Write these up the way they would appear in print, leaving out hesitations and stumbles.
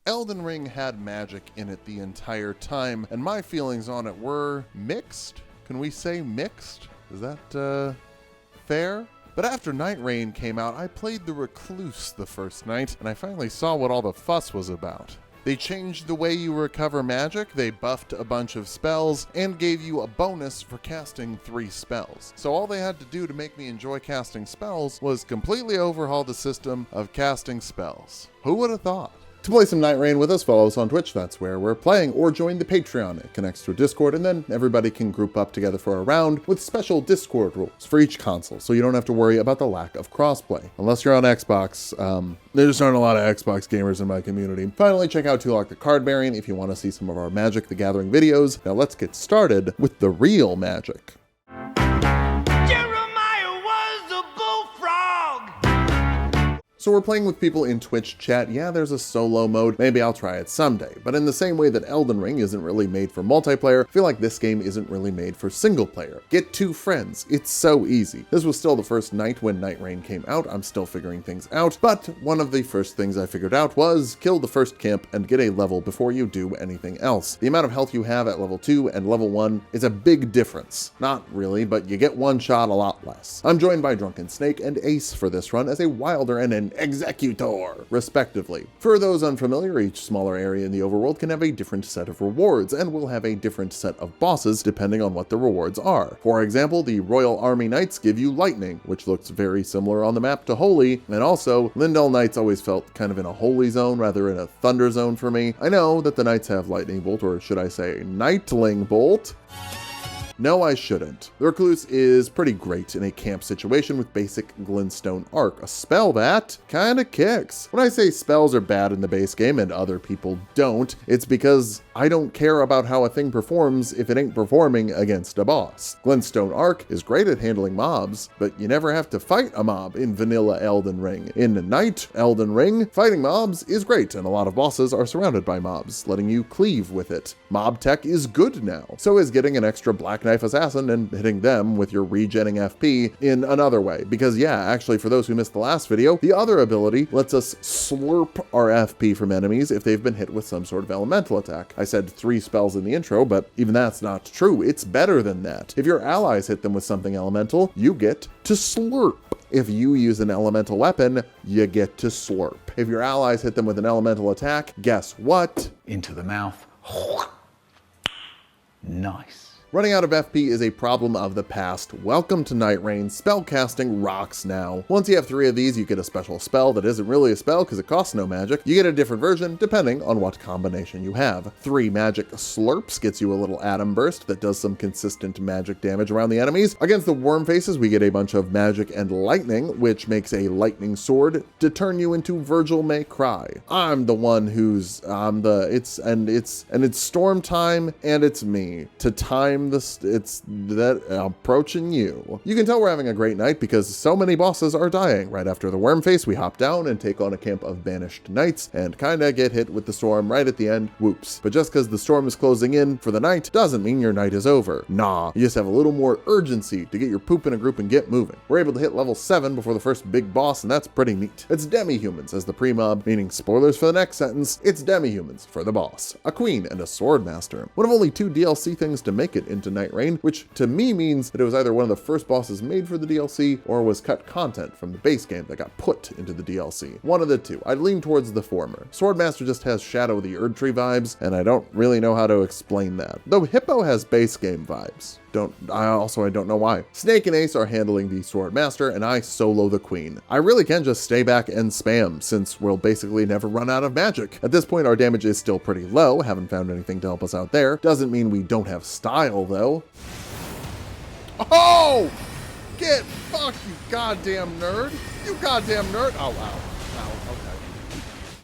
Elden Ring had magic in it the entire time, and my feelings on it were mixed? Can we say mixed? Is that, fair? But after Nightreign came out, I played the Recluse the first night, and I finally saw what all the fuss was about. They changed the way you recover magic, they buffed a bunch of spells, and gave you a bonus for casting 3 spells. So all they had to do to make me enjoy casting spells was completely overhaul the system of casting spells. Who would have thought? To play some Nightreign with us, follow us on Twitch, that's where we're playing, or join the Patreon. It connects to a Discord, and then everybody can group up together for a round with special Discord rules for each console, so you don't have to worry about the lack of crossplay. Unless you're on Xbox, there just aren't a lot of Xbox gamers in my community. Finally, check out Tulok the Cardbearing if you want to see some of our Magic the Gathering videos. Now let's get started with the real magic. So we're playing with people in Twitch chat. Yeah, there's a solo mode. Maybe I'll try it someday. But in the same way that Elden Ring isn't really made for multiplayer, I feel like this game isn't really made for single player. Get 2 friends. It's so easy. This was still the first night when Nightreign came out. I'm still figuring things out. But one of the first things I figured out was kill the first camp and get a level before you do anything else. The amount of health you have at level 2 and level 1 is a big difference. Not really, but you get one shot a lot less. I'm joined by Drunken Snake and Ace for this run as a Wilder and an Executor, respectively. For those unfamiliar, each smaller area in the overworld can have a different set of rewards, and will have a different set of bosses depending on what the rewards are. For example, the Royal Army Knights give you lightning, which looks very similar on the map to Holy, and also, Lindell Knights always felt kind of in a holy zone rather than a thunder zone for me. I know that the Knights have lightning bolt, or should I say Nightling bolt. No, I shouldn't. The Recluse is pretty great in a camp situation with basic glintstone arc, a spell that kinda kicks. When I say spells are bad in the base game and other people don't, it's because I don't care about how a thing performs if it ain't performing against a boss. Glintstone arc is great at handling mobs, but you never have to fight a mob in vanilla Elden Ring. In Night Elden Ring, fighting mobs is great, and a lot of bosses are surrounded by mobs, letting you cleave with it. Mob tech is good now. So is getting an extra Black Knife Assassin and hitting them with your regenning FP in another way. Because yeah, actually for those who missed the last video, the other ability lets us slurp our FP from enemies if they've been hit with some sort of elemental attack. I said 3 spells in the intro, but even that's not true. It's better than that. If your allies hit them with something elemental, you get to slurp. If you use an elemental weapon, you get to slurp. If your allies hit them with an elemental attack, guess what? Into the mouth. Nice. Running out of FP is a problem of the past. Welcome to Nightreign. Spellcasting rocks now. Once you have 3 of these, you get a special spell that isn't really a spell because it costs no magic. You get a different version depending on what combination you have. 3 magic slurps gets you a little atom burst that does some consistent magic damage around the enemies. Against the worm faces, we get a bunch of magic and lightning, which makes a lightning sword to turn you into Virgil May Cry. I'm the one who's it's storm time, and it's me to time it's that approaching you. You can tell we're having a great night because so many bosses are dying. Right after the worm face, we hop down and take on a camp of banished knights and kinda get hit with the storm right at the end. Whoops. But just because the storm is closing in for the night doesn't mean your night is over. Nah, you just have a little more urgency to get your poop in a group and get moving. We're able to hit level 7 before the first big boss, and that's pretty neat. It's demi-humans as the pre-mob, meaning spoilers for the next sentence, it's demi-humans for the boss. A queen and a sword master. One of only 2 DLC things to make it into Nightreign, which to me means that it was either one of the first bosses made for the DLC or was cut content from the base game that got put into the DLC. One of the 2. I'd lean towards the former. Swordmaster just has Shadow of the Erdtree vibes, and I don't really know how to explain that. Though Hippo has base game vibes. I don't know why. Snake and Ace are handling the Swordmaster, and I solo the Queen. I really can just stay back and spam, since we'll basically never run out of magic. At this point, our damage is still pretty low. Haven't found anything to help us out there. Doesn't mean we don't have style, though. Oh! Get fucked, you goddamn nerd! You goddamn nerd! Oh, wow. Ow, okay.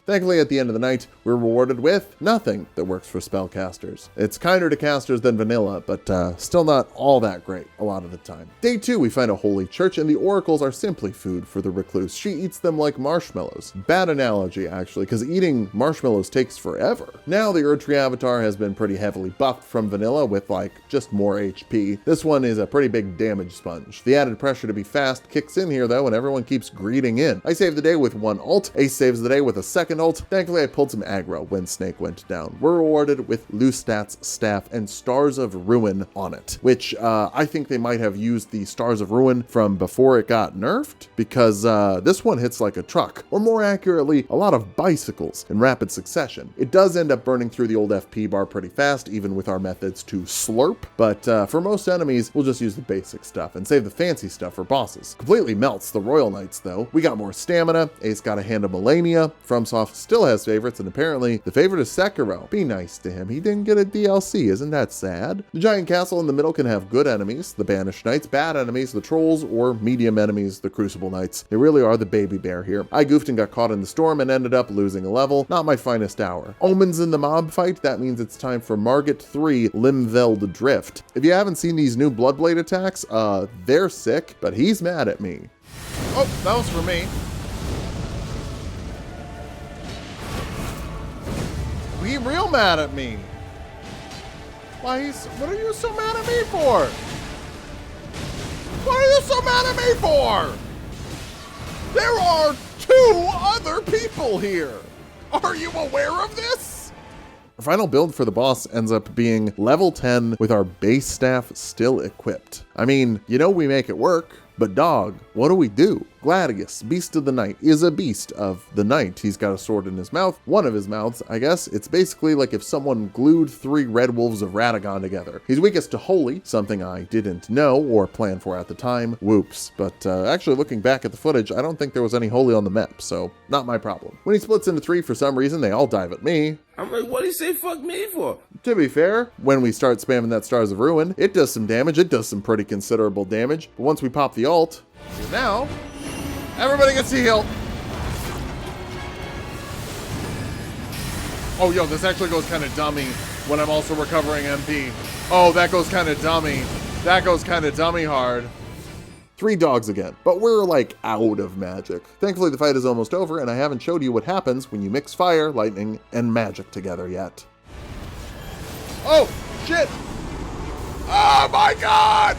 Thankfully, at the end of the night, we're rewarded with nothing that works for spellcasters. It's kinder to casters than vanilla, but still not all that great a lot of the time. Day 2, we find a holy church, and the oracles are simply food for the Recluse. She eats them like marshmallows. Bad analogy, actually, because eating marshmallows takes forever. Now, the Erdtree avatar has been pretty heavily buffed from vanilla with, like, just more HP. This one is a pretty big damage sponge. The added pressure to be fast kicks in here, though, and everyone keeps greeting in. I save the day with 1 ult. Ace saves the day with a second second ult. Thankfully, I pulled some aggro when Snake went down. We're rewarded with Lustat's staff and Stars of Ruin on it, which I think they might have used the Stars of Ruin from before it got nerfed, because this one hits like a truck, or more accurately, a lot of bicycles in rapid succession. It does end up burning through the old FP bar pretty fast, even with our methods to slurp, but for most enemies, we'll just use the basic stuff and save the fancy stuff for bosses. Completely melts the Royal Knights though. We got more stamina, Ace got a hand of Melania, FromSoft still has favorites, and apparently the favorite is Sekiro. Be nice to him, he didn't get a DLC, isn't that sad? The giant castle in the middle can have good enemies, the Banished Knights, bad enemies, the Trolls, or medium enemies, the Crucible Knights. They really are the baby bear here. I goofed and got caught in the storm and ended up losing a level, not my finest hour. Omens in the mob fight, that means it's time for Margit 3 Limveld Drift. If you haven't seen these new Bloodblade attacks, they're sick, but he's mad at me. Oh, that was for me. He real mad at me. What are you so mad at me for? What are you so mad at me for? There are 2 other people here. Are you aware of this? Our final build for the boss ends up being level 10 with our base staff still equipped. I mean, you know we make it work, but dog, what do? Gladius, Beast of the Night, is a beast of the night. He's got a sword in his mouth, one of his mouths, I guess. It's basically like if someone glued 3 red wolves of Radagon together. He's weakest to Holy, something I didn't know or plan for at the time. Whoops. But actually looking back at the footage, I don't think there was any Holy on the map, so not my problem. When he splits into 3 for some reason, they all dive at me. I'm like, what do you say fuck me for? To be fair, when we start spamming that Stars of Ruin, it does some damage. It does some pretty considerable damage. But once we pop the ult, now everybody gets healed. Oh, yo, this actually goes kind of dummy when I'm also recovering MP. Oh, that goes kind of dummy. That goes kind of dummy hard. 3 dogs again, but we're like out of magic. Thankfully, the fight is almost over, and I haven't showed you what happens when you mix fire, lightning, and magic together yet. Oh, shit. Oh my God.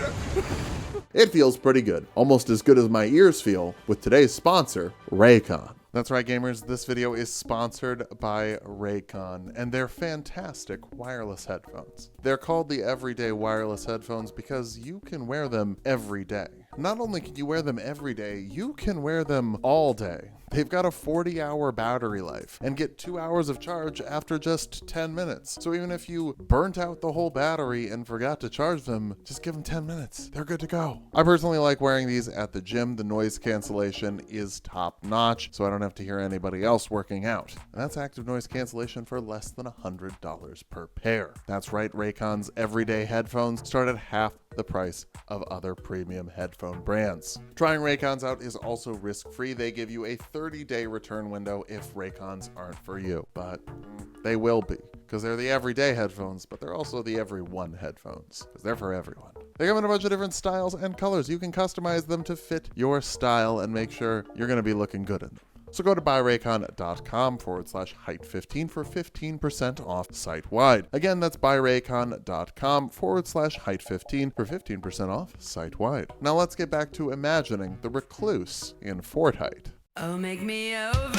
It feels pretty good, almost as good as my ears feel with today's sponsor, Raycon. That's right, gamers, this video is sponsored by Raycon and their fantastic wireless headphones. They're called the Everyday Wireless Headphones because you can wear them every day. Not only can you wear them every day, you can wear them all day. They've got a 40-hour battery life and get 2 hours of charge after just 10 minutes. So even if you burnt out the whole battery and forgot to charge them, just give them 10 minutes. They're good to go. I personally like wearing these at the gym. The noise cancellation is top notch, so I don't have to hear anybody else working out. And that's active noise cancellation for less than $100 per pair. That's right, Raycon's everyday headphones start at half the price of other premium headphone brands. Trying Raycons out is also risk-free. They give you a 30-day return window if Raycons aren't for you, but they will be, because they're the everyday headphones, but they're also the everyone headphones, because they're for everyone. They come in a bunch of different styles and colors. You can customize them to fit your style and make sure you're going to be looking good in them. So go to buyraycon.com/height15 for 15% off site-wide. Again, that's buyraycon.com/height15 for 15% off site-wide. Now let's get back to imagining the Recluse in Fortnite. Oh, make me over.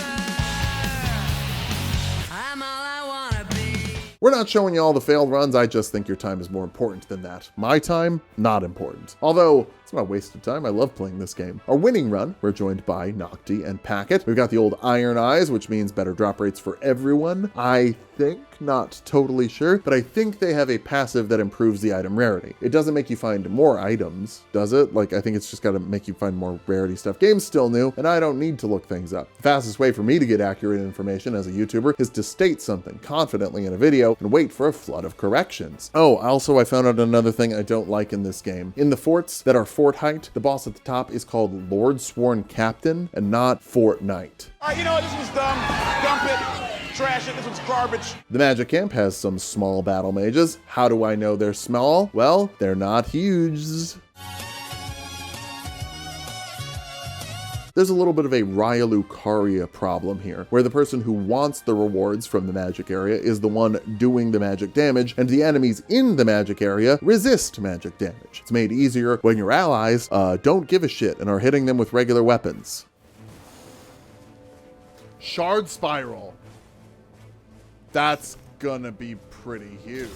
I'm all I wanna be. We're not showing you all the failed runs. I just think your time is more important than that. My time, not important. Although, it's not wasted time. I love playing this game. Our winning run, we're joined by Nocti and Packet. We've got the old Iron Eyes, which means better drop rates for everyone. I think, not totally sure, but I think they have a passive that improves the item rarity. It doesn't make you find more items, does it? Like, I think it's just gotta make you find more rarity stuff. Game's still new, and I don't need to look things up. The fastest way for me to get accurate information as a YouTuber is to state something confidently in a video and wait for a flood of corrections. Oh, also I found out another thing I don't like in this game. In the forts that are Fort Height, the boss at the top is called Lord Sworn Captain and not Fortnite. All right, you know what? This one's dumb. Dump it. Trash it. This one's garbage. The Magic Camp has some small battle mages. How do I know they're small? Well, they're not huge. There's a little bit of a Ryalucaria problem here, where the person who wants the rewards from the magic area is the one doing the magic damage, and the enemies in the magic area resist magic damage. It's made easier when your allies don't give a shit and are hitting them with regular weapons. Shard Spiral. That's gonna be pretty huge.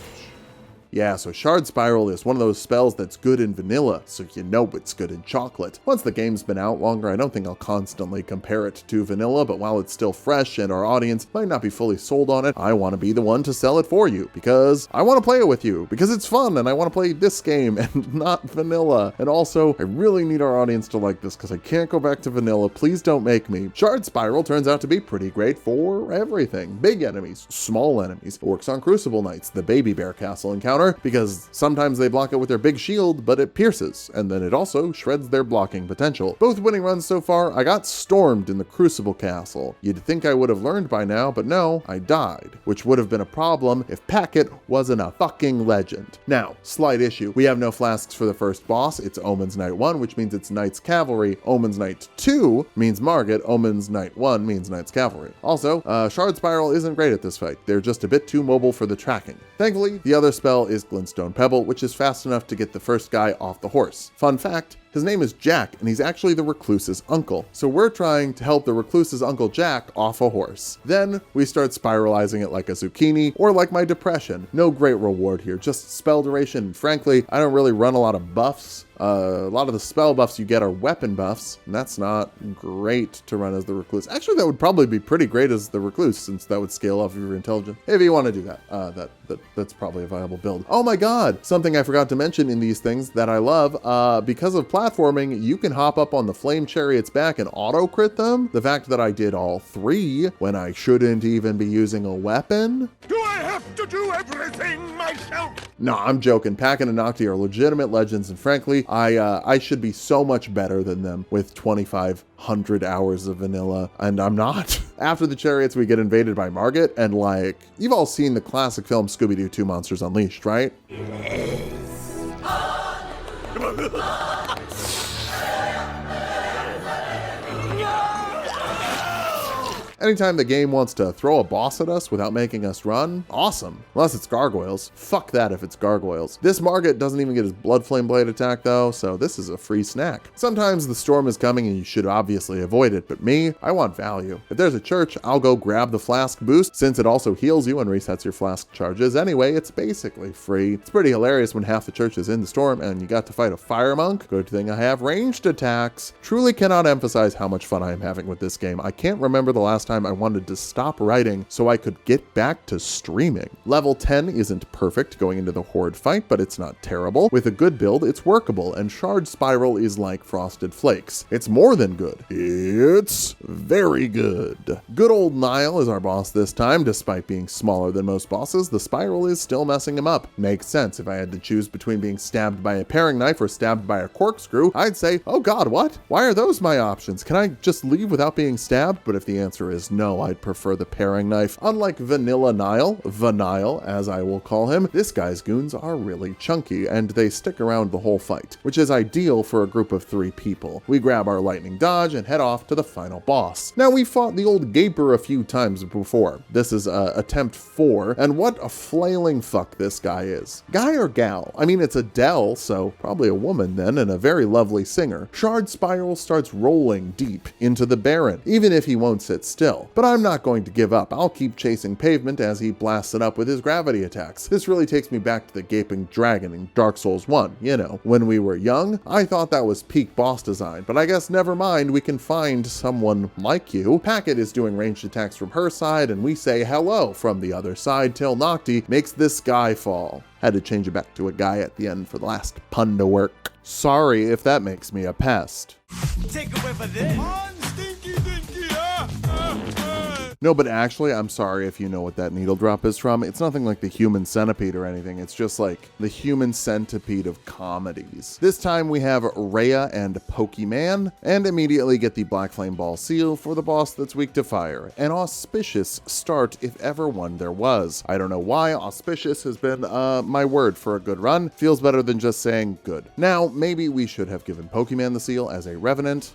Yeah, so Shard Spiral is one of those spells that's good in vanilla, so you know it's good in chocolate. Once the game's been out longer, I don't think I'll constantly compare it to vanilla, but while it's still fresh and our audience might not be fully sold on it, I want to be the one to sell it for you, because I want to play it with you, because it's fun, and I want to play this game and not vanilla. And also, I really need our audience to like this, because I can't go back to vanilla. Please don't make me. Shard Spiral turns out to be pretty great for everything. Big enemies, small enemies. It works on Crucible Knights, the Baby Bear Castle encounter, because sometimes they block it with their big shield, but it pierces, and then it also shreds their blocking potential. Both winning runs so far. I got stormed in the Crucible Castle. You'd think I would have learned by now, but no, I died, which would have been a problem if Packet wasn't a fucking legend. Now, slight issue. We have no flasks for the first boss. It's Omen's Knight 1, which means it's Knight's Cavalry. Omen's Knight 2 means Margit. Omen's Knight 1 means Knight's Cavalry. Also, Shard Spiral isn't great at this fight. They're just a bit too mobile for the tracking. Thankfully, the other spell is Glintstone Pebble, which is fast enough to get the first guy off the horse. Fun fact, his name is Jack, and he's actually the Recluse's uncle. So we're trying to help the Recluse's uncle Jack off a horse. Then we start spiralizing it like a zucchini, or like my depression. No great reward here, just spell duration, and frankly, I don't really run a lot of buffs. A lot of the spell buffs you get are weapon buffs, and that's not great to run as the Recluse. Actually, that would probably be pretty great as the Recluse, since that would scale off of your intelligence. If you want to do that, that's probably a viable build. Oh my god, something I forgot to mention in these things that I love, because of platforming, you can hop up on the Flame Chariot's back and auto-crit them. The fact that I did all three when I shouldn't even be using a weapon. Do I have to do everything myself? No, I'm joking. Pack and Nocti are legitimate legends, and frankly, I should be so much better than them with 2,500 hours of vanilla, and I'm not. After the chariots, we get invaded by Margit, and like, you've all seen the classic film Scooby-Doo 2 Monsters Unleashed, right? Anytime the game wants to throw a boss at us without making us run, awesome. Unless it's gargoyles. Fuck that if it's gargoyles. This Margit doesn't even get his Blood Flame Blade attack though, so this is a free snack. Sometimes the storm is coming and you should obviously avoid it, but me, I want value. If there's a church, I'll go grab the flask boost, since it also heals you and resets your flask charges. Anyway, it's basically free. It's pretty hilarious when half the church is in the storm and you got to fight a fire monk. Good thing I have ranged attacks. Truly cannot emphasize how much fun I am having with this game. I can't remember the last time I wanted to stop writing so I could get back to streaming. Level 10 isn't perfect going into the Horde fight, but it's not terrible. With a good build, it's workable, and Shard Spiral is like Frosted Flakes. It's more than good. It's very good. Good old Nile is our boss this time. Despite being smaller than most bosses, the Spiral is still messing him up. Makes sense. If I had to choose between being stabbed by a paring knife or stabbed by a corkscrew, I'd say, oh god, what? Why are those my options? Can I just leave without being stabbed? But if the answer is no, I'd prefer the paring knife. Unlike Vanilla Nile, Vanile as I will call him, this guy's goons are really chunky and they stick around the whole fight, which is ideal for a group of 3 people. We grab our lightning dodge and head off to the final boss. Now, we fought the old Gaper a few times before. This is attempt 4, and what a flailing fuck this guy is. Guy or gal? I mean, it's Adele, so probably a woman then, and a very lovely singer. Shard Spiral starts rolling deep into the Baron, even if he won't sit still. But I'm not going to give up. I'll keep chasing pavement as he blasts it up with his gravity attacks. This really takes me back to the Gaping Dragon in Dark Souls 1, you know. When we were young, I thought that was peak boss design, but I guess never mind, we can find someone like you. Packet is doing ranged attacks from her side, and we say hello from the other side till Nocti makes this guy fall. Had to change it back to a guy at the end for the last pun to work. Sorry if that makes me a pest. Take a whiff of this. No, but actually, I'm sorry if you know what that needle drop is from. It's nothing like the Human Centipede or anything. It's just like the Human Centipede of comedies. This time we have Rhea and Pokemon, and immediately get the Black Flame Ball seal for the boss that's weak to fire. An auspicious start if ever one there was. I don't know why auspicious has been my word for a good run. Feels better than just saying good. Now, maybe we should have given Pokemon the seal as a Revenant.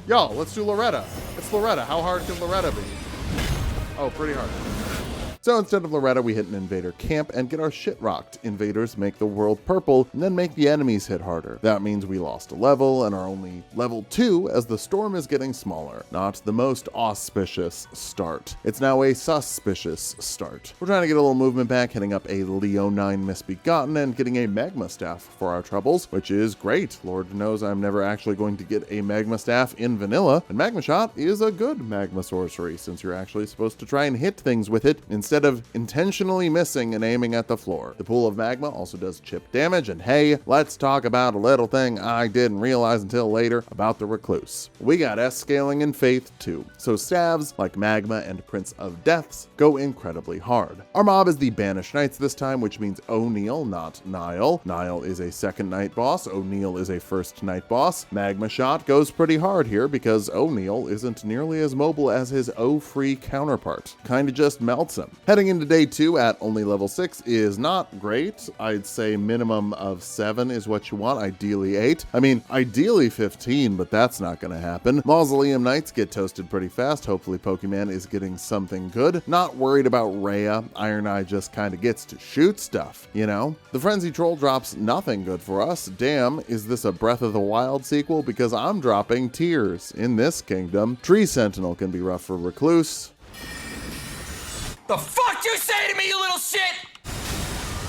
Yo, let's do Loretta. It's Loretta. How hard can Loretta be? Oh, pretty hard. So instead of Loretta, we hit an invader camp and get our shit rocked. Invaders make the world purple and then make the enemies hit harder. That means we lost a level and are only level 2 as the storm is getting smaller. Not the most auspicious start. It's now a suspicious start. We're trying to get a little movement back, hitting up a Leonine Misbegotten and getting a Magma Staff for our troubles, which is great. Lord knows I'm never actually going to get a Magma Staff in vanilla, and Magma Shot is a good Magma sorcery since you're actually supposed to try and hit things with it instead of intentionally missing and aiming at the floor. The pool of magma also does chip damage, and hey, let's talk about a little thing I didn't realize until later about the Recluse. We got S-scaling in Faith too, so staves like Magma and Prince of Deaths go incredibly hard. Our mob is the Banished Knights this time, which means O'Neill, not Niall. Niall is a second night boss, O'Neill is a first night boss. Magma Shot goes pretty hard here because O'Neill isn't nearly as mobile as his O-free counterpart. Kinda just melts him. Heading into day 2 at only level 6 is not great. I'd say minimum of 7 is what you want, ideally 8. I mean, ideally 15, but that's not gonna happen. Mausoleum Knights get toasted pretty fast. Hopefully Pokemon is getting something good. Not worried about Rhea. Iron Eye just kinda gets to shoot stuff, you know? The Frenzy Troll drops nothing good for us. Damn, is this a Breath of the Wild sequel? Because I'm dropping tears in this kingdom. Tree Sentinel can be rough for Recluse. The fuck you say to me, you little shit?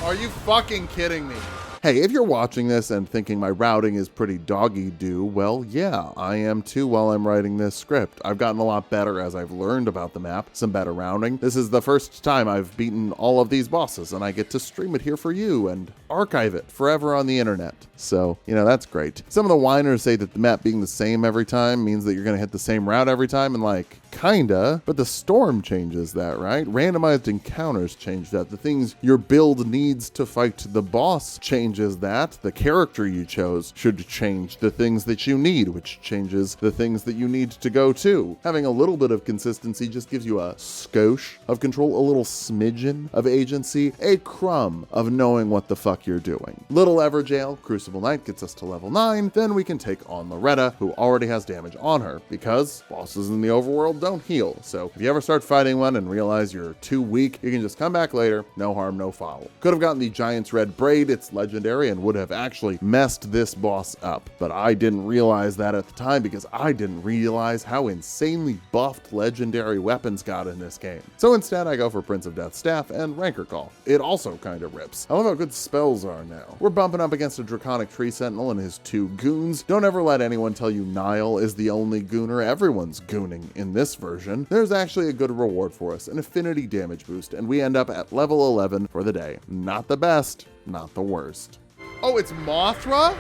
Are you fucking kidding me? Hey, if you're watching this and thinking my routing is pretty doggy-doo, well, yeah, I am too while I'm writing this script. I've gotten a lot better as I've learned about the map, some better rounding. This is the first time I've beaten all of these bosses, and I get to stream it here for you and archive it forever on the internet. So, you know, that's great. Some of the whiners say that the map being the same every time means that you're gonna hit the same route every time, and like, kinda, but the storm changes that, right? Randomized encounters change that. The things your build needs to fight the boss changes that. The character you chose should change the things that you need, which changes the things that you need to go to. Having a little bit of consistency just gives you a skosh of control, a little smidgen of agency, a crumb of knowing what the fuck you're doing. Little Everjail, Crucible Knight gets us to level 9, then we can take on Loretta, who already has damage on her, because bosses in the overworld don't heal. So if you ever start fighting one and realize you're too weak, you can just come back later, no harm, no foul. Could have gotten the Giant's Red Braid, it's legendary and would have actually messed this boss up, but I didn't realize that at the time because I didn't realize how insanely buffed legendary weapons got in this game. So instead I go for Prince of Death's Staff and Rancor Call. It also kind of rips. I love how good spells are now. We're bumping up against a Draconic Tree Sentinel and his 2 goons. Don't ever let anyone tell you Niall is the only gooner. Everyone's gooning in this version. There's actually a good reward for us, an affinity damage boost, and we end up at level 11 for the day. Not the best, not the worst. Oh, it's Mothra?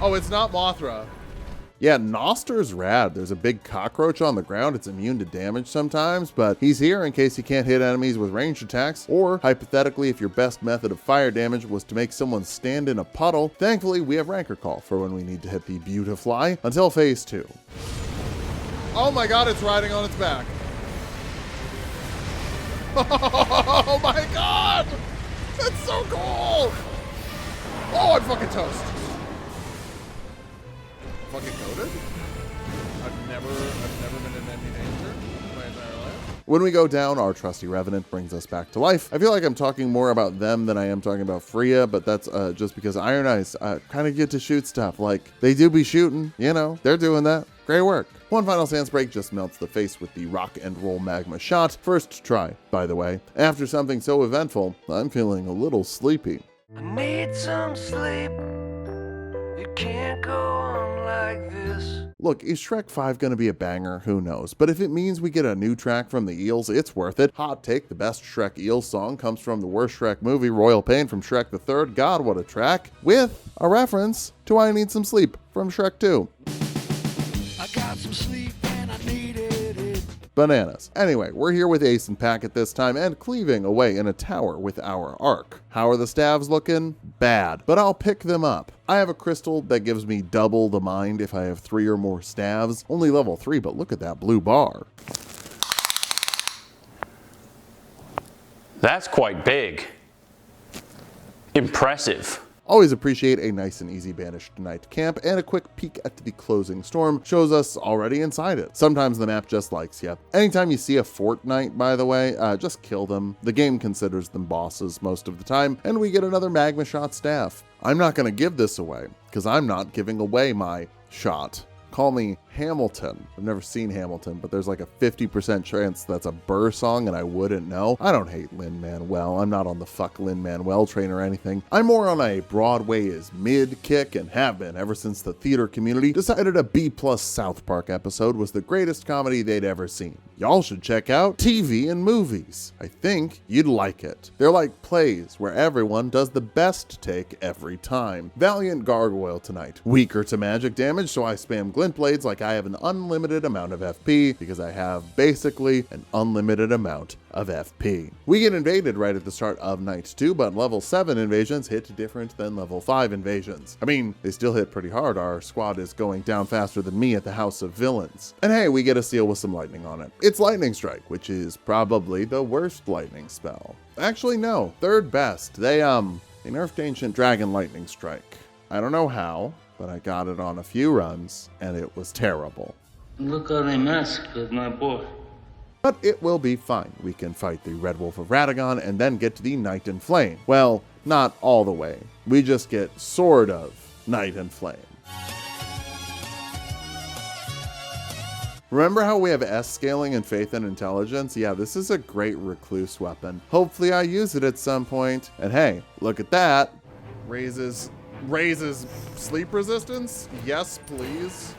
Oh, it's not Mothra. Yeah, Noster's rad. There's a big cockroach on the ground. It's immune to damage sometimes, but he's here in case you can't hit enemies with ranged attacks, or hypothetically, if your best method of fire damage was to make someone stand in a puddle. Thankfully, we have Rancor Call for when we need to hit the Beautifly until phase 2. Oh my god, it's riding on its back. Oh my god! That's so cool! Oh, I'm fucking toast. Fucking goated? I've never been in any danger my entire life. When we go down, our trusty Revenant brings us back to life. I feel like I'm talking more about them than I am talking about Freya, but that's just because Iron Eyes kind of get to shoot stuff. Like, they do be shooting, you know, they're doing that. Great work. One final Sands Break just melts the face with the rock and roll Magma Shot. First try, by the way. After something so eventful, I'm feeling a little sleepy. I need some sleep. It can't go on like this. Look, is Shrek 5 gonna be a banger? Who knows? But if it means we get a new track from the Eels, it's worth it. Hot take, the best Shrek Eels song comes from the worst Shrek movie, Royal Pain from Shrek the Third. God, what a track. With a reference to I Need Some Sleep from Shrek 2. I got some sleep and I needed it. Bananas. Anyway, we're here with Ace and Pack at this time and cleaving away in a tower with our arc. How are the staves looking? Bad, but I'll pick them up. I have a crystal that gives me double the mind if I have 3 or more staves. Only level 3, but look at that blue bar. That's quite big. Impressive. Always appreciate a nice and easy banished night camp, and a quick peek at the closing storm shows us already inside it. Sometimes the map just likes you. Anytime you see a fortnight, by the way, just kill them. The game considers them bosses most of the time, and we get another Magma shot staff. I'm not going to give this away, because I'm not giving away my shot. Call me Hamilton. I've never seen Hamilton, but there's like a 50% chance that's a Burr song and I wouldn't know. I don't hate Lin-Manuel. I'm not on the fuck Lin-Manuel train or anything. I'm more on a Broadway is mid kick and have been ever since the theater community decided a B+ South Park episode was the greatest comedy they'd ever seen. Y'all should check out TV and movies. I think you'd like it. They're like plays where everyone does the best take every time. Valiant Gargoyle tonight. Weaker to magic damage, so I spam glint blades like I have an unlimited amount of FP because I have basically an unlimited amount of FP. We get invaded right at the start of night 2, but level 7 invasions hit different than level 5 invasions. I mean, they still hit pretty hard. Our squad is going down faster than me at the House of Villains. And hey, we get a seal with some lightning on it. It's Lightning Strike, which is probably the worst lightning spell. Actually, no, third best. They nerfed Ancient Dragon Lightning Strike. I don't know how, but I got it on a few runs, and it was terrible. Look how they mess with my boy. But it will be fine. We can fight the Red Wolf of Radagon and then get to the Night and Flame. Well, not all the way. We just get sort of Night and Flame. Remember how we have S scaling and Faith and Intelligence? Yeah, this is a great Recluse weapon. Hopefully I use it at some point. And hey, look at that. Raises sleep resistance? Yes, please.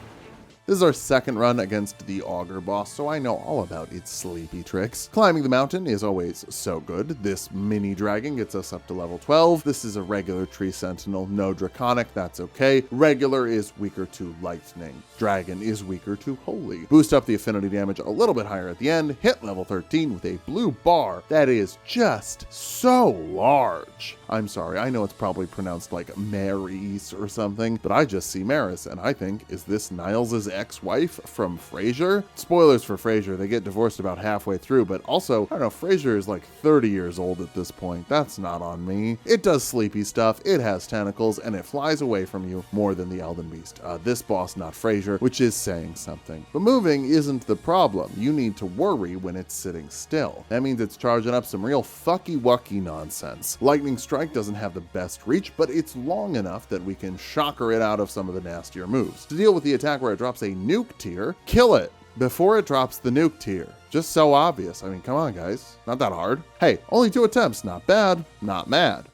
This is our second run against the Augur boss, so I know all about its sleepy tricks. Climbing the mountain is always so good. This mini dragon gets us up to level 12. This is a regular tree sentinel, no draconic, that's okay. Regular is weaker to lightning. Dragon is weaker to holy. Boost up the affinity damage a little bit higher at the end, hit level 13 with a blue bar that is just so large. I'm sorry, I know it's probably pronounced like Maris or something, but I just see Maris and I think, is this Niles' ex-wife from Frasier? Spoilers for Frasier, they get divorced about halfway through, but also, I don't know, Frasier is like 30 years old at this point. That's not on me. It does sleepy stuff, it has tentacles, and it flies away from you more than the Elden Beast. This boss, not Frasier, which is saying something. But moving isn't the problem. You need to worry when it's sitting still. That means it's charging up some real fucky-wucky nonsense. Lightning Strike doesn't have the best reach, but it's long enough that we can shocker it out of some of the nastier moves. To deal with the attack where it drops a nuke tier, kill it before it drops the nuke tier. Just so obvious. I mean, come on guys, not that hard. Hey, only 2 attempts, not bad, not mad.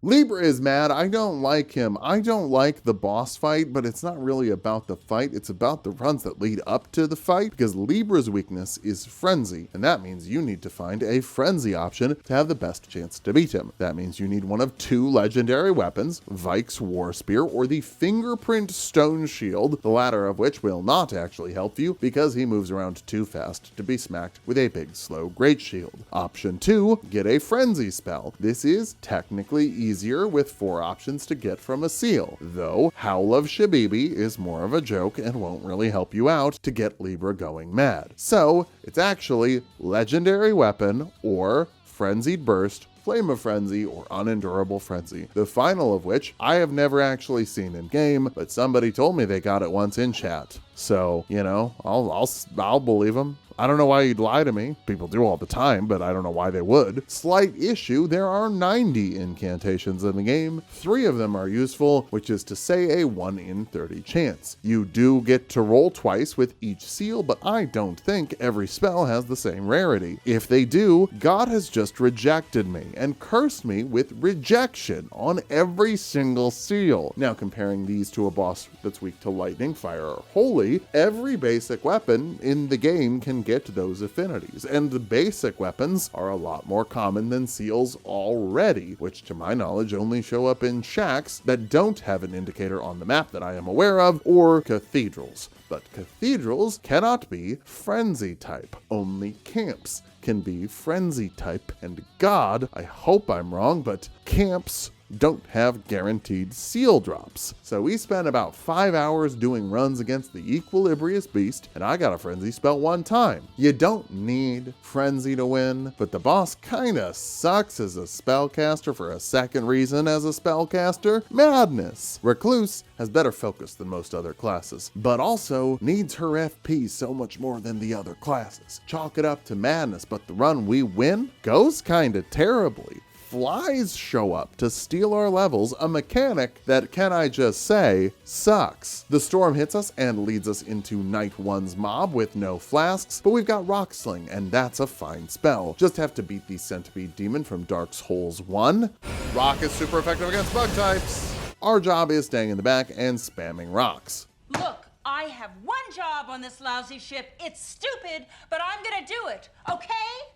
Libra is mad. I don't like him. I don't like the boss fight, but it's not really about the fight. It's about the runs that lead up to the fight, because Libra's weakness is Frenzy, and that means you need to find a Frenzy option to have the best chance to beat him. That means you need one of 2 legendary weapons, Vike's War Spear or the Fingerprint Stone Shield, the latter of which will not actually help you because he moves around too fast to be smacked with a big slow Great Shield. Option 2, get a Frenzy spell. This is technically easier with 4 options to get from a seal, though Howl of Shabibi is more of a joke and won't really help you out to get Libra going mad. So it's actually Legendary Weapon or Frenzied Burst, Flame of Frenzy, or Unendurable Frenzy, the final of which I have never actually seen in game, but somebody told me they got it once in chat. So, you know, I'll believe them. I don't know why you'd lie to me. People do all the time, but I don't know why they would. Slight issue, there are 90 incantations in the game. 3 of them are useful, which is to say a 1 in 30 chance. You do get to roll twice with each seal, but I don't think every spell has the same rarity. If they do, God has just rejected me and cursed me with rejection on every single seal. Now, comparing these to a boss that's weak to lightning, fire, or holy, every basic weapon in the game can get those affinities, and the basic weapons are a lot more common than seals already, which to my knowledge only show up in shacks that don't have an indicator on the map that I am aware of, or cathedrals. But cathedrals cannot be Frenzy type. Only camps can be Frenzy type, and God, I hope I'm wrong, but camps don't have guaranteed seal drops. So we spent about 5 hours doing runs against the Equilibrious Beast, and I got a Frenzy spell one time. You don't need Frenzy to win, but the boss kinda sucks as a spellcaster for a second reason as a spellcaster: madness. Recluse has better focus than most other classes, but also needs her FP so much more than the other classes. Chalk it up to madness, but the run we win goes kinda terribly. Flies show up to steal our levels, a mechanic that, can I just say, sucks. The storm hits us and leads us into Night 1's mob with no flasks, but we've got Rock Sling, and that's a fine spell. Just have to beat the Centipede Demon from Dark Souls 1. Rock is super effective against bug types. Our job is staying in the back and spamming rocks. Look, I have one job on this lousy ship. It's stupid, but I'm gonna do it, okay?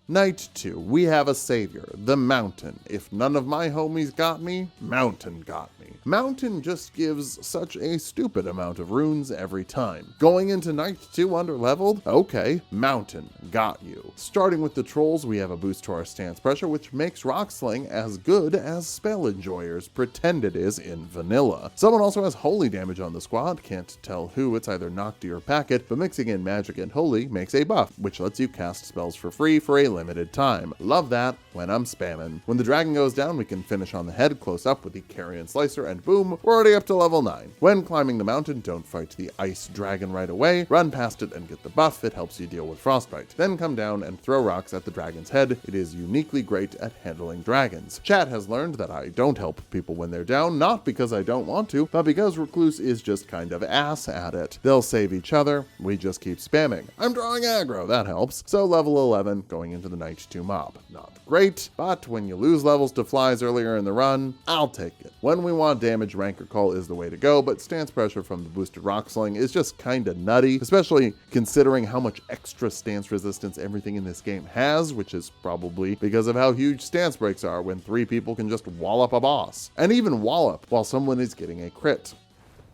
Night 2, we have a savior, the Mountain. If none of my homies got me, Mountain got me. Mountain just gives such a stupid amount of runes every time. Going into Night 2 underleveled? Okay, Mountain got you. Starting with the trolls, we have a boost to our stance pressure, which makes Rock Sling as good as Spell Enjoyers pretend it is in vanilla. Someone also has holy damage on the squad, can't tell who, it's either Nocti or Packet, but mixing in magic and holy makes a buff, which lets you cast spells for free for a limited time. Love that when I'm spamming. When the dragon goes down, we can finish on the head close up with the Carrion Slicer, and boom, we're already up to level 9. When climbing the mountain, don't fight the ice dragon right away. Run past it and get the buff. It helps you deal with frostbite. Then come down and throw rocks at the dragon's head. It is uniquely great at handling dragons. Chat has learned that I don't help people when they're down, not because I don't want to, but because Recluse is just kind of ass at it. They'll save each other, we just keep spamming. I'm drawing aggro, that helps. So level 11, going into the Night 2 mob. Not great, but when you lose levels to flies earlier in the run, I'll take it. When we want damage, Ranker Call is the way to go, but stance pressure from the boosted Rock Sling is just kinda nutty, especially considering how much extra stance resistance everything in this game has, which is probably because of how huge stance breaks are when 3 people can just wallop a boss. And even wallop while someone is getting a crit.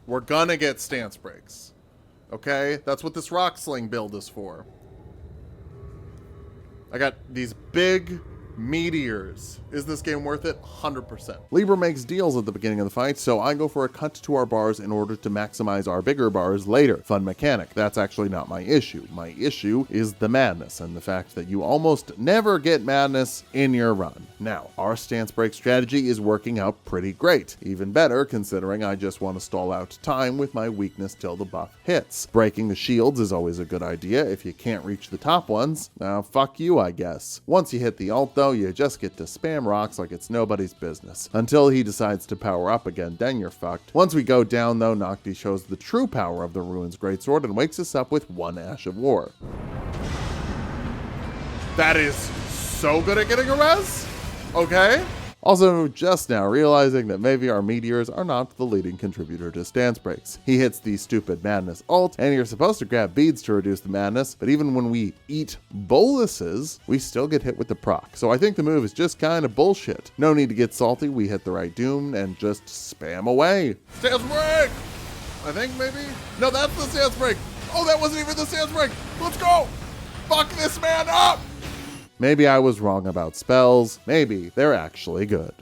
We're gonna get stance breaks. Okay? That's what this Rock Sling build is for. I got these big meteors. Is this game worth it? 100%. Libra makes deals at the beginning of the fight, so I go for a cut to our bars in order to maximize our bigger bars later. Fun mechanic. That's actually not my issue. My issue is the madness and the fact that you almost never get madness in your run. Now, our stance break strategy is working out pretty great. Even better considering I just want to stall out time with my weakness till the buff hits. Breaking the shields is always a good idea if you can't reach the top ones. Now, fuck you, I guess. Once you hit the ult though, you just get to spam rocks like it's nobody's business. Until he decides to power up again, then you're fucked. Once we go down though, Nocti shows the true power of the Ruins Greatsword and wakes us up with 1 Ash of War. That is so good at getting a res? Okay. Also, just now realizing that maybe our meteors are not the leading contributor to stance breaks. He hits the stupid madness ult, and you're supposed to grab beads to reduce the madness, but even when we eat boluses, we still get hit with the proc. So I think the move is just kind of bullshit. No need to get salty, we hit the right doom and just spam away. Stance break! I think maybe? No, that's the stance break! Oh, that wasn't even the stance break! Let's go! Fuck this man up! Maybe I was wrong about spells. Maybe they're actually good.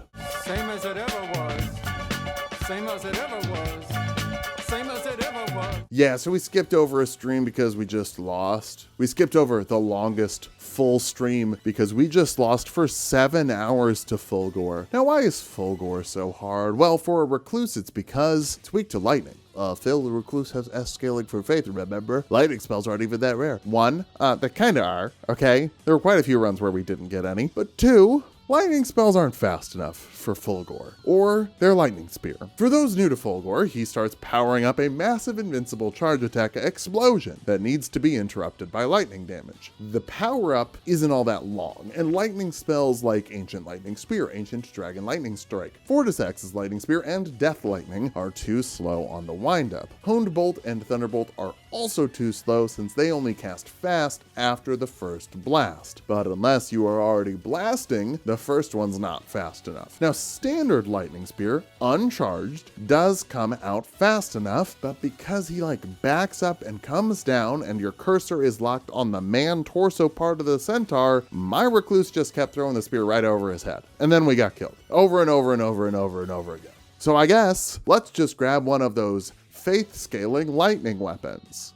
Same as it ever was. Same as it ever was. Same as it ever was. Yeah, so we skipped over a stream because we just lost. We skipped over the longest full stream because we just lost for 7 hours to Fulghor. Now, why is Fulghor so hard? Well, for a Recluse, it's because it's weak to lightning. Phil, the Recluse has S scaling for faith, remember? Lightning spells aren't even that rare. 1, they kinda are, okay? There were quite a few runs where we didn't get any. But 2, lightning spells aren't fast enough for Fulghor, or their lightning spear. For those new to Fulghor, he starts powering up a massive invincible charge attack explosion that needs to be interrupted by lightning damage. The power up isn't all that long, and lightning spells like Ancient Lightning Spear, Ancient Dragon Lightning Strike, Fortis Axe's Lightning Spear, and Death Lightning are too slow on the windup. Honed Bolt and Thunderbolt are also too slow since they only cast fast after the first blast. But unless you are already blasting, the first one's not fast enough. Now, standard lightning spear, uncharged, does come out fast enough, but because he backs up and comes down and your cursor is locked on the man torso part of the centaur, my Recluse just kept throwing the spear right over his head. And then we got killed. Over and over and over and over and over again. So I guess, let's just grab one of those faith-scaling lightning weapons.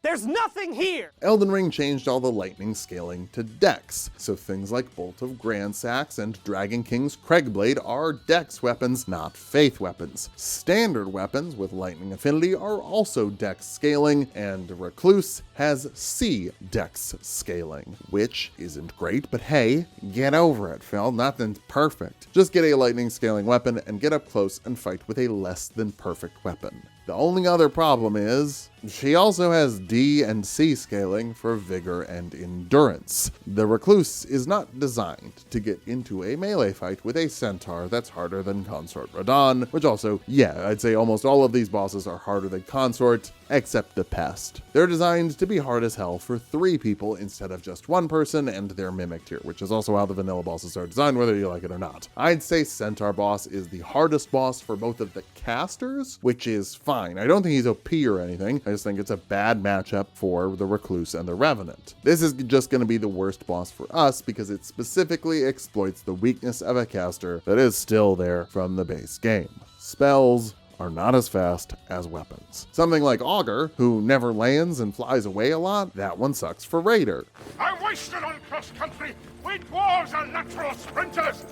There's nothing here! Elden Ring changed all the lightning scaling to dex, so things like Bolt of Grandsax and Dragon King's Craigblade are dex weapons, not faith weapons. Standard weapons with lightning affinity are also dex scaling, and Recluse has C dex scaling, which isn't great, but hey, get over it, Phil, nothing's perfect. Just get a lightning scaling weapon and get up close and fight with a less than perfect weapon. The only other problem is, she also has D and C scaling for vigor and endurance. The Recluse is not designed to get into a melee fight with a centaur that's harder than Consort Radahn, which also, yeah, I'd say almost all of these bosses are harder than Consort, except the Pest. They're designed to be hard as hell for 3 people instead of just 1 person, and they're mimicked here, which is also how the vanilla bosses are designed, whether you like it or not. I'd say Centaur boss is the hardest boss for both of the casters, which is fine. I don't think he's OP or anything. I just think it's a bad matchup for the Recluse and the Revenant. This is just going to be the worst boss for us because it specifically exploits the weakness of a caster that is still there from the base game. Spells are not as fast as weapons. Something like Augur, who never lands and flies away a lot, that one sucks for Raider. I wasted on cross-country. We dwarves are natural sprinters.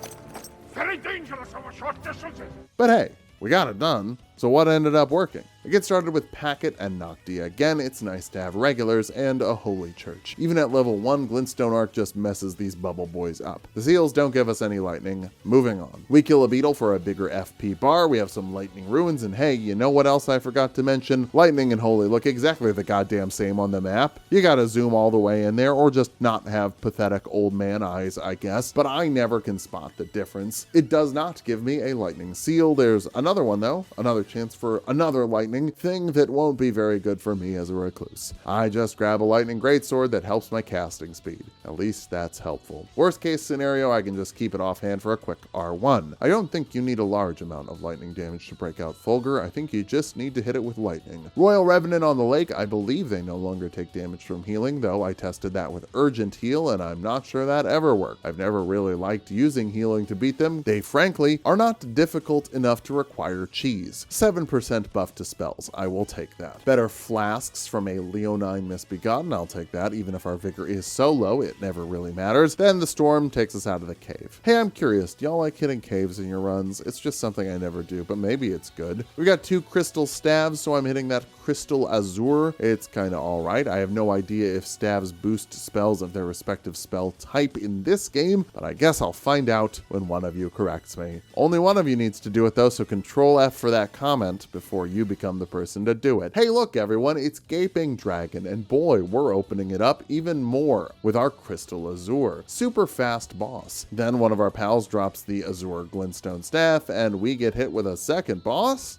Very dangerous over short distances. But hey, we got it done. So what ended up working? We get started with Packet and Noctia. Again, it's nice to have regulars and a holy church. Even at level 1, Glintstone Arc just messes these bubble boys up. The seals don't give us any lightning. Moving on. We kill a beetle for a bigger FP bar. We have some lightning ruins, and hey, you know what else I forgot to mention? Lightning and holy look exactly the goddamn same on the map. You gotta zoom all the way in there, or just not have pathetic old man eyes, I guess. But I never can spot the difference. It does not give me a lightning seal. There's another one though. Another chance for another lightning thing that won't be very good for me as a Recluse. I just grab a lightning greatsword that helps my casting speed. At least that's helpful. Worst case scenario, I can just keep it offhand for a quick R1. I don't think you need a large amount of lightning damage to break out Fulghor. I think you just need to hit it with lightning. Royal Revenant on the lake, I believe they no longer take damage from healing, though I tested that with Urgent Heal and I'm not sure that ever worked. I've never really liked using healing to beat them. They frankly are not difficult enough to require cheese. 7% buff to spells, I will take that. Better flasks from a Leonine Misbegotten, I'll take that. Even if our vigor is so low, it never really matters. Then the storm takes us out of the cave. Hey, I'm curious, do y'all like hitting caves in your runs? It's just something I never do, but maybe it's good. We got 2 crystal staves, so I'm hitting that crystal azure. It's kind of alright. I have no idea if staves boost spells of their respective spell type in this game, but I guess I'll find out when one of you corrects me. Only one of you needs to do it though, so Control F for that comment before you become the person to do it. Hey look everyone, it's Gaping Dragon, and boy, we're opening it up even more with our Crystal Azure. Super fast boss. Then one of our pals drops the Azure Glintstone Staff, and we get hit with a second boss?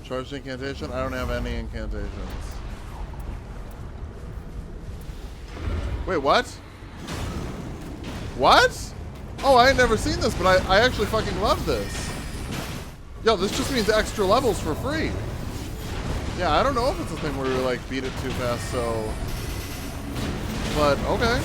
Charged incantation? I don't have any incantations. Wait, what? What? Oh, I ain't never seen this, but I actually fucking love this. Yo, this just means extra levels for free. Yeah, I don't know if it's a thing where we like beat it too fast, so... But, okay.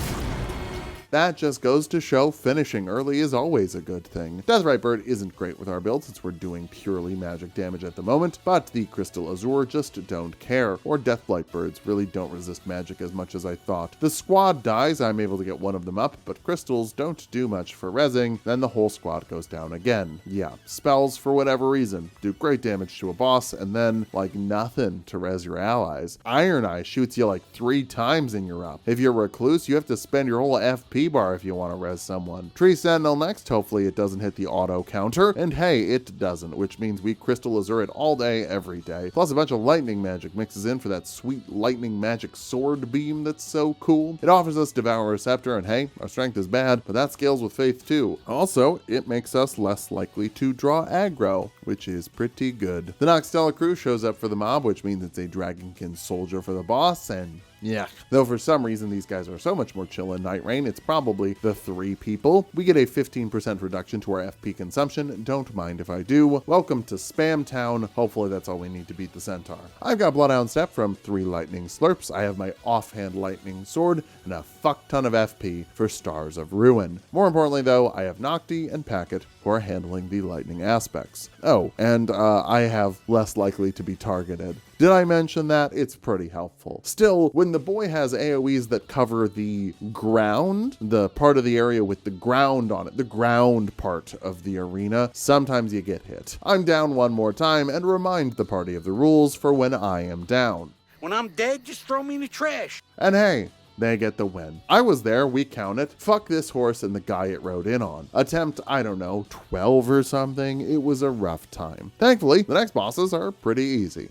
That just goes to show finishing early is always a good thing. Deathrite Bird isn't great with our build since we're doing purely magic damage at the moment, but the Crystal Azure just don't care, or Deathblight Birds really don't resist magic as much as I thought. The squad dies, I'm able to get one of them up, but crystals don't do much for rezzing, then the whole squad goes down again. Yeah, spells for whatever reason do great damage to a boss, and then like nothing to res your allies. Iron Eye shoots you like 3 times and you're up. If you're Recluse, you have to spend your whole FP MP bar if you want to res someone. Tree Sentinel next, hopefully it doesn't hit the auto counter, and hey, it doesn't, which means we Crystal Azure it all day, every day. Plus a bunch of lightning magic mixes in for that sweet lightning magic sword beam that's so cool. It offers us Devour Scepter, and hey, our strength is bad, but that scales with faith too. Also, it makes us less likely to draw aggro, which is pretty good. The Noxtella crew shows up for the mob, which means it's a Dragonkin soldier for the boss, and yeah. Though for some reason these guys are so much more chill in Nightreign, it's probably the 3 people. We get a 15% reduction to our FP consumption. Don't mind if I do. Welcome to Spam Town. Hopefully that's all we need to beat the Centaur. I've got Bloodhound Step from 3 Lightning Slurps. I have my offhand Lightning Sword and a fuck ton of FP for Stars of Ruin. More importantly though, I have Nocti and Packet who are handling the lightning aspects. Oh, and I have less likely to be targeted. Did I mention that? It's pretty helpful. Still, when the boy has AoEs that cover the ground, the part of the area with the ground on it, the ground part of the arena, sometimes you get hit. I'm down one more time and remind the party of the rules for when I am down. When I'm dead, just throw me in the trash. And hey, they get the win. I was there, we count it. Fuck this horse and the guy it rode in on. Attempt, I don't know, 12 or something. It was a rough time. Thankfully, the next bosses are pretty easy.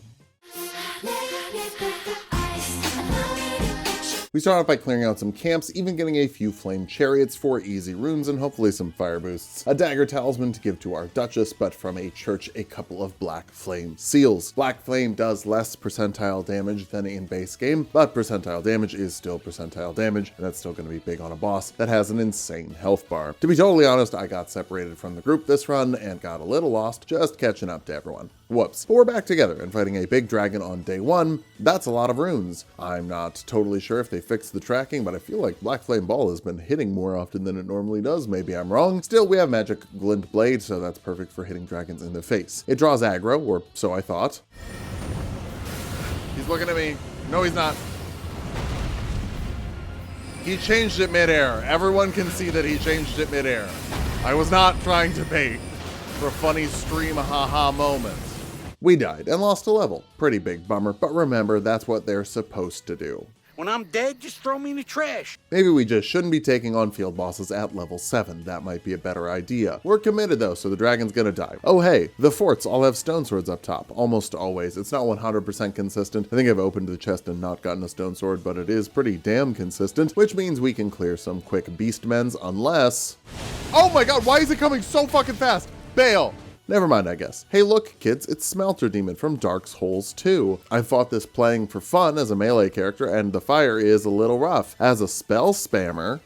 We start off by clearing out some camps, even getting a few flame chariots for easy runes and hopefully some fire boosts. A dagger talisman to give to our Duchess, but from a church a couple of black flame seals. Black flame does less percentile damage than in base game, but percentile damage is still percentile damage, and that's still going to be big on a boss that has an insane health bar. To be totally honest, I got separated from the group this run and got a little lost just catching up to everyone. Whoops. But we're back together and fighting a big dragon on day 1. That's a lot of runes. I'm not totally sure if they fixed the tracking, but I feel like Black Flame Ball has been hitting more often than it normally does. Maybe I'm wrong. Still, we have Magic Glint Blade, so that's perfect for hitting dragons in the face. It draws aggro, or so I thought. He's looking at me. No, he's not. He changed it midair. Everyone can see that he changed it midair. I was not trying to bait for funny stream haha moments. We died and lost a level. Pretty big bummer, but remember, that's what they're supposed to do. When I'm dead, just throw me in the trash. Maybe we just shouldn't be taking on field bosses at level 7. That might be a better idea. We're committed though, so the dragon's gonna die. Oh hey, the forts all have stone swords up top. Almost always. It's not 100% consistent. I think I've opened the chest and not gotten a stone sword, but it is pretty damn consistent, which means we can clear some quick beastmens unless... Oh my god, why is it coming so fucking fast? Bail! Never mind, I guess. Hey look, kids, it's Smelter Demon from Dark Souls 2. I fought this playing for fun as a melee character, and the fire is a little rough. As a spell spammer...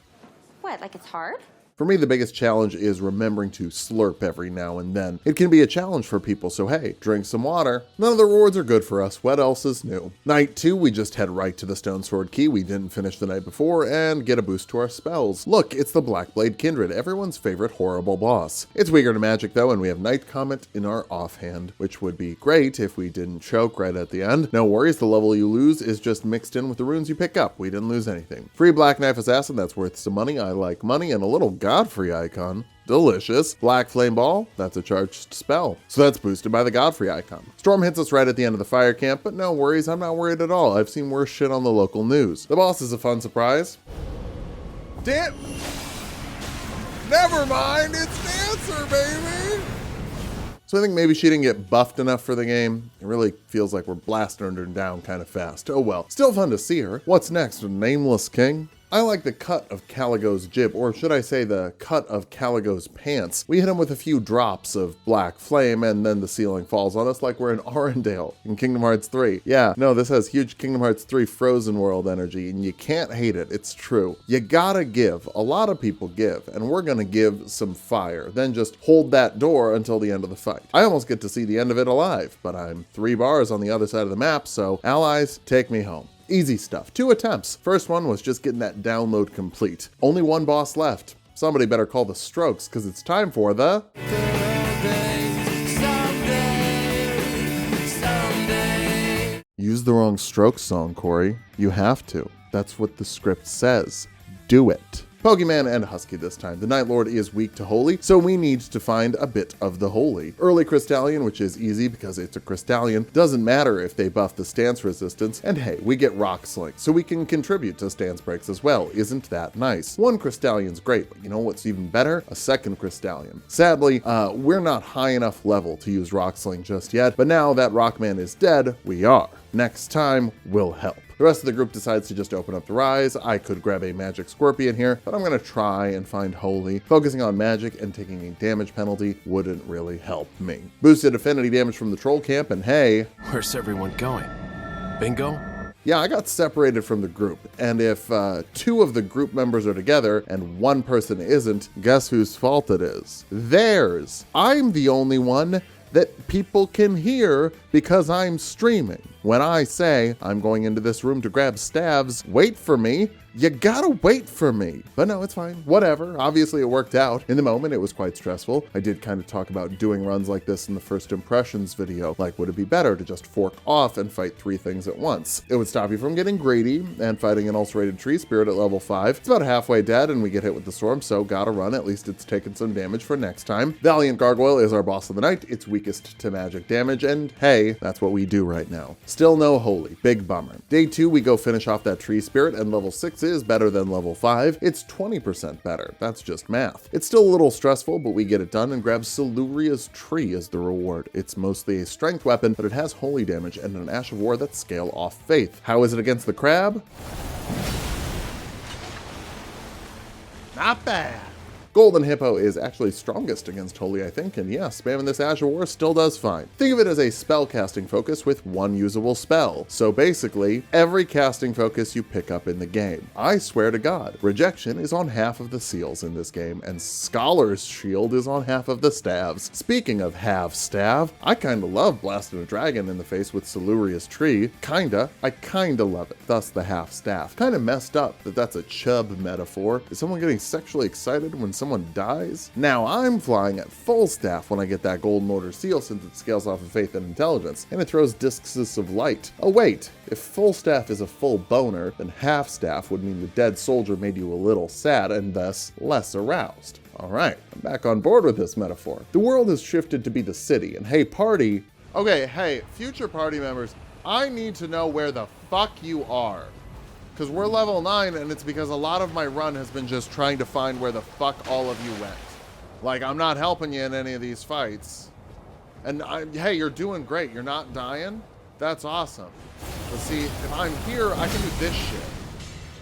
What, like it's hard? For me, the biggest challenge is remembering to slurp every now and then. It can be a challenge for people, so hey, drink some water. None of the rewards are good for us. What else is new? Night 2, we just head right to the Stone Sword Key we didn't finish the night before and get a boost to our spells. Look, it's the Blackblade Kindred, everyone's favorite horrible boss. It's weaker to magic though, and we have Night Comet in our offhand, which would be great if we didn't choke right at the end. No worries, the level you lose is just mixed in with the runes you pick up. We didn't lose anything. Free Black Knife Assassin, that's worth some money. I like money, and a little Godfrey icon. Delicious. Black Flame Ball, that's a charged spell. So that's boosted by the Godfrey icon. Storm hits us right at the end of the fire camp, but no worries, I'm not worried at all. I've seen worse shit on the local news. The boss is a fun surprise. Never mind, it's Dancer, baby! So I think maybe she didn't get buffed enough for the game. It really feels like we're blasting her down kind of fast. Oh well. Still fun to see her. What's next? Nameless King? I like the cut of Caligo's jib, or should I say the cut of Caligo's pants. We hit him with a few drops of black flame, and then the ceiling falls on us like we're in Arendelle in Kingdom Hearts 3. Yeah, no, this has huge Kingdom Hearts 3 Frozen World energy, and you can't hate it. It's true. You gotta give. A lot of people give, and we're gonna give some fire. Then just hold that door until the end of the fight. I almost get to see the end of it alive, but I'm 3 bars on the other side of the map, so allies, take me home. Easy stuff. 2 attempts. First one was just getting that download complete. Only 1 boss left. Somebody better call the Strokes, because it's time for the... Use the wrong Strokes song, Corey. You have to. That's what the script says. Do it. Pokemon and Husky this time. The Night Lord is weak to Holy, so we need to find a bit of the Holy. Early Crystallion, which is easy because it's a Crystallion, doesn't matter if they buff the stance resistance, and hey, we get Rock Sling, so we can contribute to stance breaks as well. Isn't that nice? One Crystallion's great, but you know what's even better? A second Crystallion. Sadly, we're not high enough level to use Rock Sling just yet, but now that Rockman is dead, we are. Next time, we'll help. The rest of the group decides to just open up the Rise. I could grab a Magic Scorpion here, but I'm gonna try and find Holy. Focusing on magic and taking a damage penalty wouldn't really help me. Boosted affinity damage from the Troll Camp, and hey... Where's everyone going? Bingo? Yeah, I got separated from the group, and if 2 of the group members are together and 1 person isn't, guess whose fault it is? Theirs. I'm the only one that people can hear because I'm streaming. When I say I'm going into this room to grab staves, wait for me, you gotta wait for me. But no, it's fine, whatever. Obviously it worked out. In the moment, it was quite stressful. I did kind of talk about doing runs like this in the first impressions video. Like, would it be better to just fork off and fight 3 things at once? It would stop you from getting greedy and fighting an ulcerated tree spirit at level 5. It's about halfway dead and we get hit with the storm, so gotta run. At least it's taken some damage for next time. Valiant Gargoyle is our boss of the night. It's weakest to magic damage, and hey, that's what we do right now. Still no Holy, big bummer. Day 2, we go finish off that tree spirit, and level 6 is better than level 5. It's 20% better. That's just math. It's still a little stressful, but we get it done and grab Siluria's Tree as the reward. It's mostly a strength weapon, but it has holy damage and an Ash of War that scale off faith. How is it against the crab? Not bad. Golden Hippo is actually strongest against Holy, I think, and yeah, spamming this Ash of War still does fine. Think of it as a spell casting focus with 1 usable spell. So basically, every casting focus you pick up in the game. I swear to God, Rejection is on half of the seals in this game, and Scholar's Shield is on half of the staves. Speaking of half stav, I kinda love blasting a dragon in the face with Siluria's Tree. I kinda love it, thus the half staff. Kinda messed up that that's a chub metaphor. Is someone getting sexually excited when someone dies? Now I'm flying at full staff when I get that golden order seal, since it scales off of faith and intelligence, and it throws discs of light. Oh wait, if full staff is a full boner, then half staff would mean the dead soldier made you a little sad and thus less aroused. Alright, I'm back on board with this metaphor. The world has shifted to be the city, and hey party, okay, hey, future party members, I need to know where the fuck you are. Because we're level 9, and it's because a lot of my run has been just trying to find where the fuck all of you went. Like, I'm not helping you in any of these fights. And hey, you're doing great. You're not dying? That's awesome. But see, if I'm here, I can do this shit.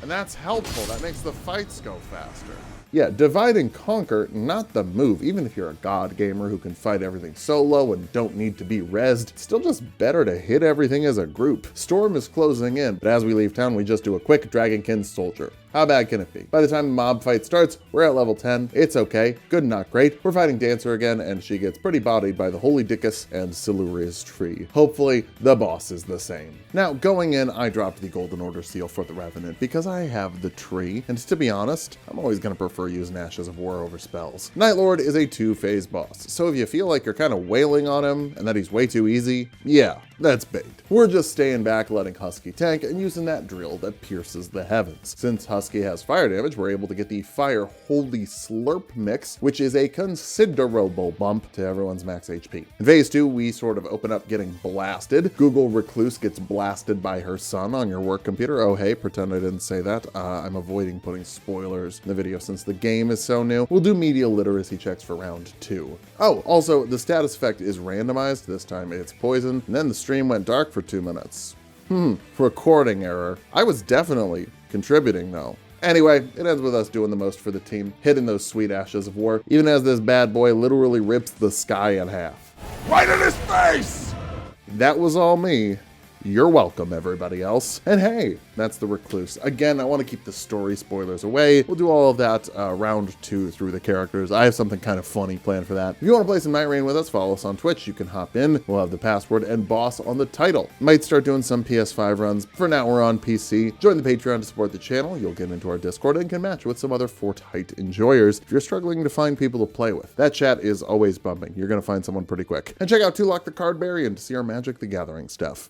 And that's helpful. That makes the fights go faster. Yeah, divide and conquer, not the move. Even if you're a god gamer who can fight everything solo and don't need to be rezzed, it's still just better to hit everything as a group. Storm is closing in, but as we leave town, we just do a quick Dragonkin Soldier. How bad can it be? By the time the mob fight starts, we're at level 10. It's okay, good not great. We're fighting Dancer again, and she gets pretty bodied by the Holy Dickus and Siluria's Tree. Hopefully, the boss is the same. Now, going in, I dropped the Golden Order seal for the Revenant because I have the tree, and to be honest, I'm always gonna prefer using Ashes of War over spells. Night Lord is a 2-phase boss, so if you feel like you're kind of wailing on him and that he's way too easy, yeah, that's bait. We're just staying back, letting Husky tank, and using that drill that pierces the heavens. Since Husky has fire damage, we're able to get the Fire Holy Slurp mix, which is a considerable bump to everyone's max HP. In phase 2, we sort of open up getting blasted. Google Recluse gets blasted by her son on your work computer. Oh hey, pretend I didn't say that. I'm avoiding putting spoilers in the video since the game is so new. We'll do media literacy checks for round 2. Oh, also, the status effect is randomized. This time it's poison, and then the stream went dark for 2 minutes. Recording error. I was definitely contributing though. Anyway, it ends with us doing the most for the team, hitting those sweet Ashes of War, even as this bad boy literally rips the sky in half. Right in his face! That was all me. You're welcome, everybody else. And hey, that's the Recluse. Again, I want to keep the story spoilers away. We'll do all of that round 2 through the characters. I have something kind of funny planned for that. If you want to play some Nightreign with us, follow us on Twitch. You can hop in. We'll have the password and boss on the title. Might start doing some PS5 runs. For now, we're on PC. Join the Patreon to support the channel. You'll get into our Discord and can match with some other Fortnite enjoyers if you're struggling to find people to play with. That chat is always bumping. You're going to find someone pretty quick. And check out Tulok the Cardbarian to see our Magic the Gathering stuff.